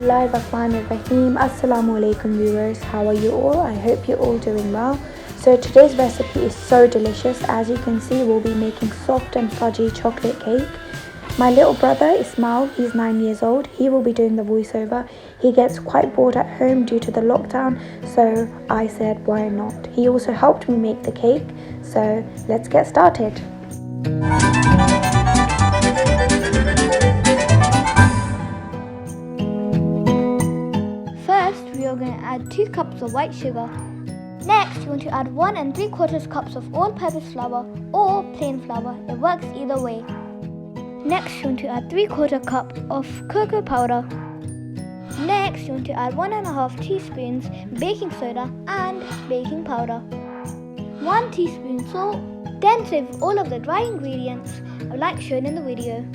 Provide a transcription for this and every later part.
Bismillahirrahmanirrahim. Assalamu alaikum viewers, how are you all? I hope you're all doing well. So today's recipe is so delicious. As you can see, we'll be making soft and fudgy chocolate cake. My little brother Ismail, he's 9 years old. He will be doing the voiceover. He gets quite bored at home due to the lockdown, so I said why not. He also helped me make the cake, so let's get started. We are going to add 2 cups of white sugar. Next, you want to add 1 3/4 cups of all-purpose flour or plain flour. It works either way. Next, you want to add 3/4 cup of cocoa powder. Next, you want to add 1.5 teaspoons baking soda and baking powder. 1 teaspoon salt. Then serve all of the dry ingredients like shown in the video.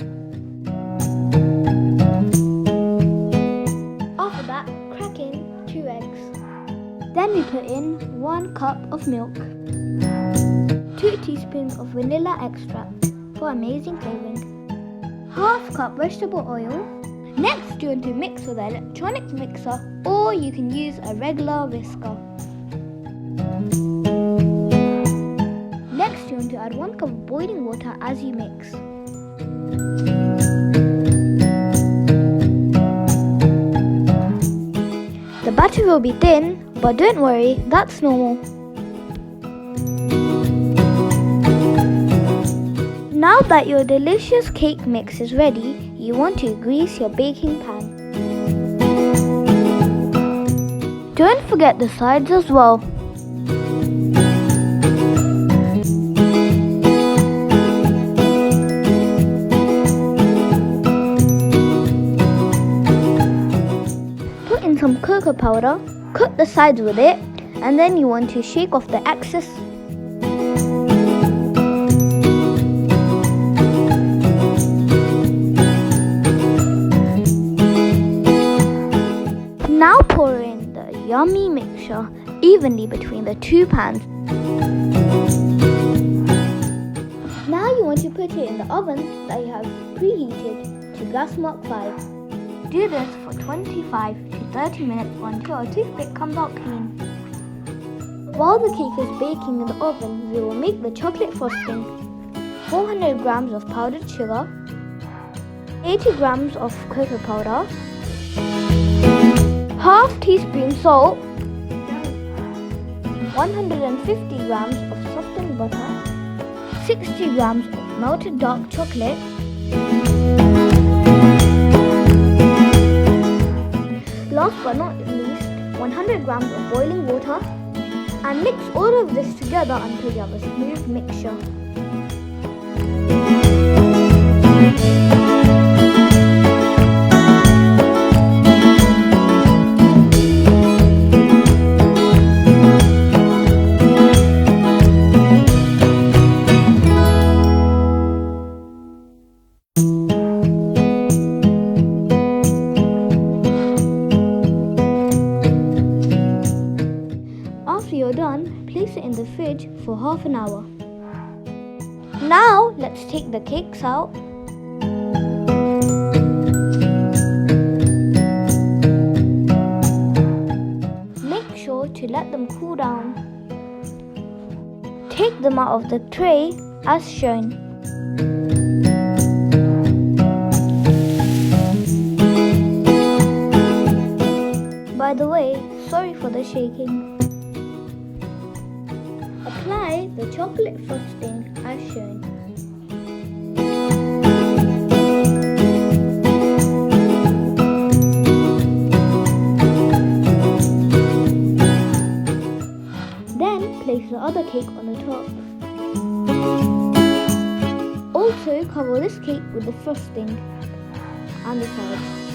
After that, crack in 2 eggs. Then we put in 1 cup of milk, 2 teaspoons of vanilla extract for amazing flavouring, half cup vegetable oil. Next, you want to mix with an electronic mixer or you can use a regular whisker. Next, you want to add 1 cup of boiling water as you mix. The batter will be thin, but don't worry, that's normal. Now that your delicious cake mix is ready, you want to grease your baking pan. Don't forget the sides as well. Some cocoa powder, coat the sides with it, and then you want to shake off the excess. Now pour in the yummy mixture evenly between the 2 pans. Now you want to put it in the oven that you have preheated to gas mark 5. Do this for 25 to 30 minutes until a toothpick comes out clean. While the cake is baking in the oven, we will make the chocolate frosting. 400 grams of powdered sugar, 80 grams of cocoa powder, half teaspoon salt, 150 grams of softened butter, 60 grams of melted dark chocolate, last but not least, 100 grams of boiling water, and mix all of this together until you have a smooth mixture. After you're done, place it in the fridge for half an hour. Now, let's take the cakes out. Make sure to let them cool down. Take them out of the tray as shown. By the way, sorry for the shaking. Apply the chocolate frosting as shown. Then place the other cake on the top. Also cover this cake with the frosting and the sides.